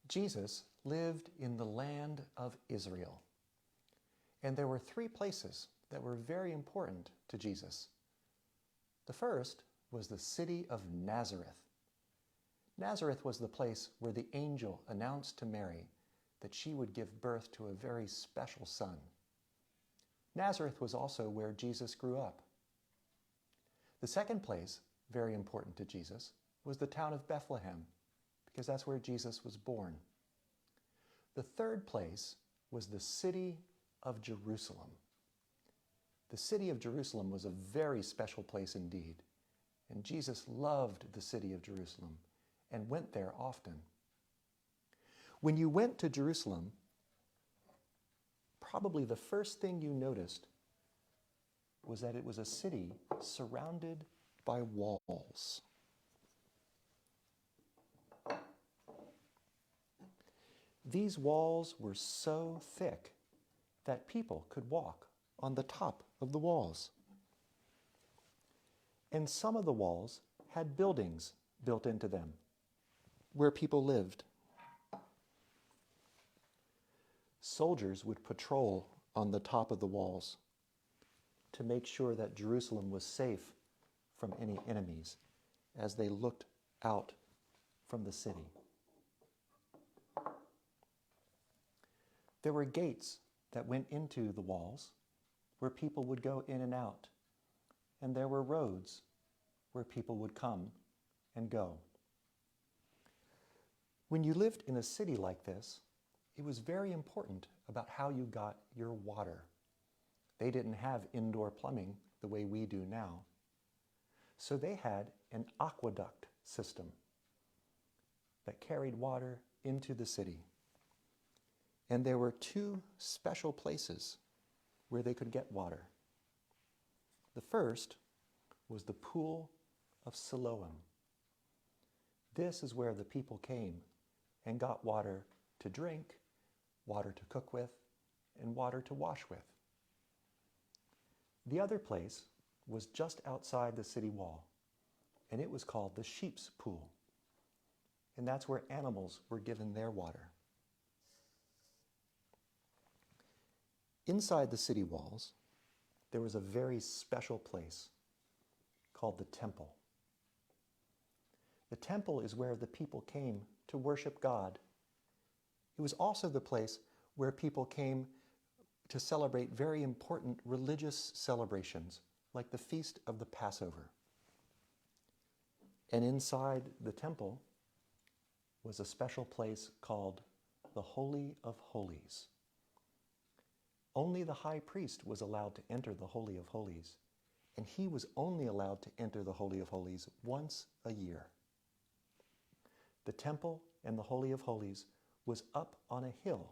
Jesus lived in the land of Israel. And there were three places that were very important to Jesus. The first was the city of Nazareth. Nazareth was the place where the angel announced to Mary that she would give birth to a very special son. Nazareth was also where Jesus grew up. The second place, very important to Jesus, was the town of Bethlehem, because that's where Jesus was born. The third place was the city of Jerusalem. The city of Jerusalem was a very special place indeed, and Jesus loved the city of Jerusalem and went there often. When you went to Jerusalem, probably the first thing you noticed was that it was a city surrounded by walls. These walls were so thick that people could walk on the top of the walls. And some of the walls had buildings built into them where people lived. Soldiers would patrol on the top of the walls to make sure that Jerusalem was safe from any enemies as they looked out from the city. There were gates that went into the walls where people would go in and out, and there were roads where people would come and go. When you lived in a city like this, it was very important about how you got your water. They didn't have indoor plumbing the way we do now. So they had an aqueduct system that carried water into the city. And there were two special places where they could get water. The first was the pool of Siloam. This is where the people came and got water to drink, water to cook with, and water to wash with. The other place was just outside the city wall, and it was called the Sheep's Pool. And that's where animals were given their water. Inside the city walls, there was a very special place called the temple. The temple is where the people came to worship God. It was also the place where people came to celebrate very important religious celebrations, like the Feast of the Passover. And inside the temple was a special place called the Holy of Holies. Only the high priest was allowed to enter the Holy of Holies, and he was only allowed to enter the Holy of Holies once a year. The temple and the Holy of Holies was up on a hill,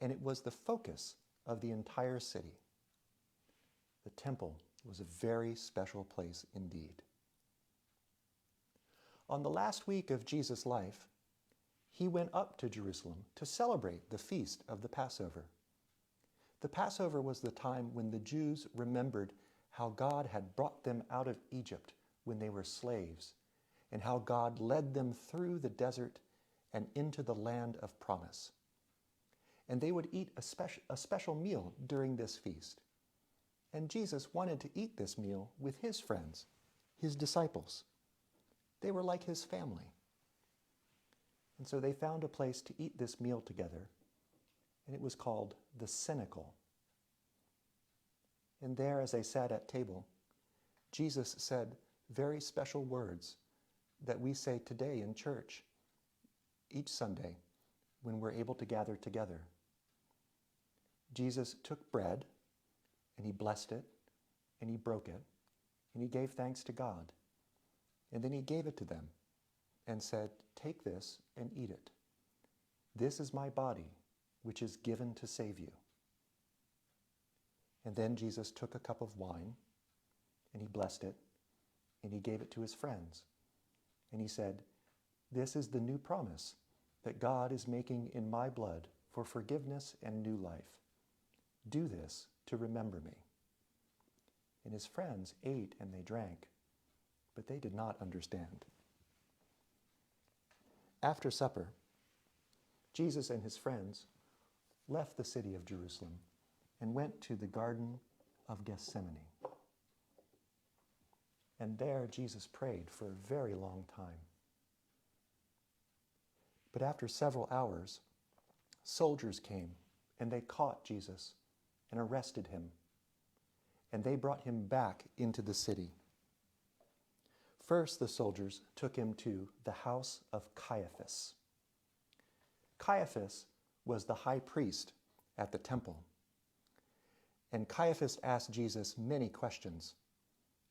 and it was the focus of the entire city. The temple was a very special place indeed. On the last week of Jesus' life, he went up to Jerusalem to celebrate the feast of the Passover. The Passover was the time when the Jews remembered how God had brought them out of Egypt when they were slaves, and how God led them through the desert and into the land of promise. And they would eat a special meal during this feast. And Jesus wanted to eat this meal with his friends, his disciples. They were like his family. And so they found a place to eat this meal together, and it was called the Cenacle. And there, as they sat at table, Jesus said very special words that we say today in church, each Sunday, when we're able to gather together. Jesus took bread, and he blessed it, and he broke it, and he gave thanks to God. And then he gave it to them and said, "Take this and eat it. This is my body, which is given to save you." And then Jesus took a cup of wine, and he blessed it, and he gave it to his friends. And he said, "This is the new promise that God is making in my blood for forgiveness and new life. Do this to remember me." And his friends ate and they drank, but they did not understand. After supper, Jesus and his friends left the city of Jerusalem and went to the Garden of Gethsemane. And there Jesus prayed for a very long time. But after several hours, soldiers came and they caught Jesus and arrested him. And they brought him back into the city. First, the soldiers took him to the house of Caiaphas. Caiaphas was the high priest at the temple. And Caiaphas asked Jesus many questions.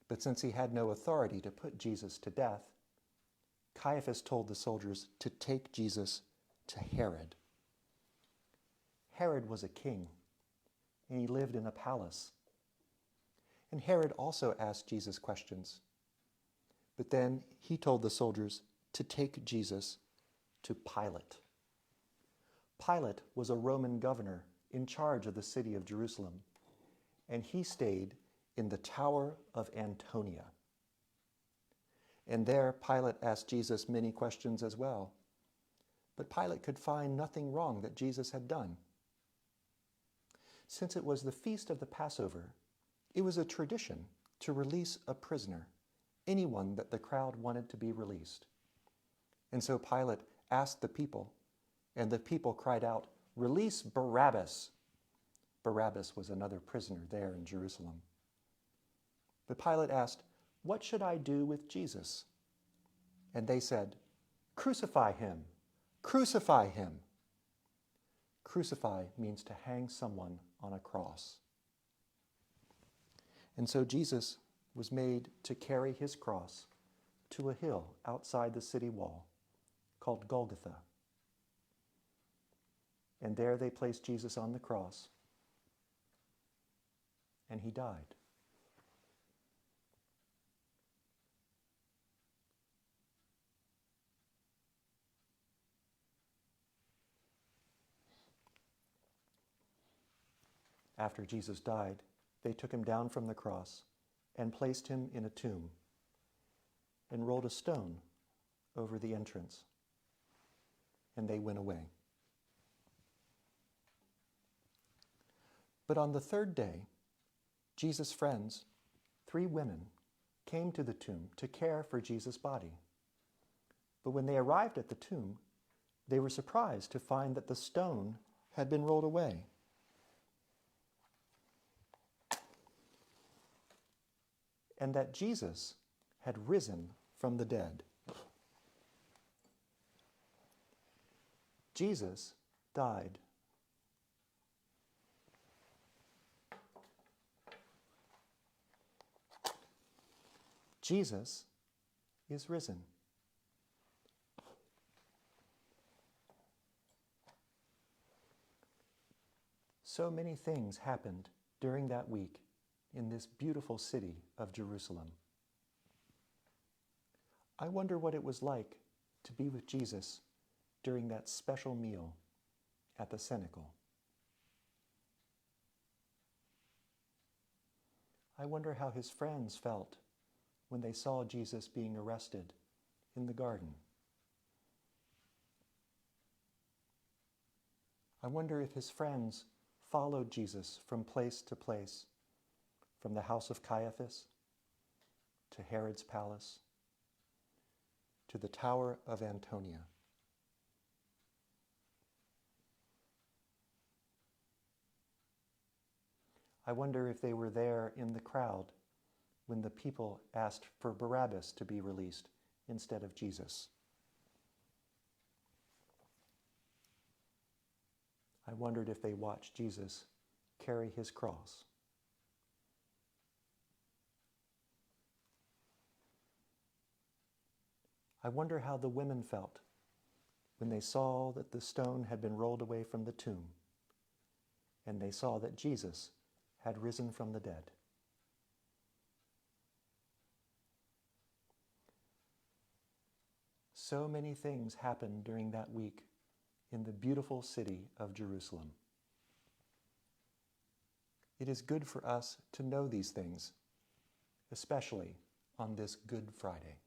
But since he had no authority to put Jesus to death, Caiaphas told the soldiers to take Jesus to Herod. Herod was a king, and he lived in a palace. And Herod also asked Jesus questions. But then he told the soldiers to take Jesus to Pilate. Pilate was a Roman governor in charge of the city of Jerusalem, and he stayed in the Tower of Antonia. And there Pilate asked Jesus many questions as well. But Pilate could find nothing wrong that Jesus had done. Since it was the feast of the Passover, it was a tradition to release a prisoner, anyone that the crowd wanted to be released. And so Pilate asked the people, and the people cried out, "Release Barabbas!" Barabbas was another prisoner there in Jerusalem. But Pilate asked, "What should I do with Jesus?" And they said, "Crucify him! Crucify him!" Crucify means to hang someone on a cross. And so Jesus was made to carry his cross to a hill outside the city wall called Golgotha. And there they placed Jesus on the cross, and he died. After Jesus died, they took him down from the cross and placed him in a tomb and rolled a stone over the entrance. And they went away. But on the third day, Jesus' friends, 3 women, came to the tomb to care for Jesus' body. But when they arrived at the tomb, they were surprised to find that the stone had been rolled away. And that Jesus had risen from the dead. Jesus died. Jesus is risen. So many things happened during that week in this beautiful city of Jerusalem. I wonder what it was like to be with Jesus during that special meal at the cenacle. I wonder how his friends felt when they saw Jesus being arrested in the garden. I wonder if his friends followed Jesus from place to place, from the house of Caiaphas to Herod's palace to the Tower of Antonia. I wonder if they were there in the crowd when the people asked for Barabbas to be released instead of Jesus. I wondered if they watched Jesus carry his cross. I wonder how the women felt when they saw that the stone had been rolled away from the tomb and they saw that Jesus had risen from the dead. So many things happened during that week in the beautiful city of Jerusalem. It is good for us to know these things, especially on this Good Friday.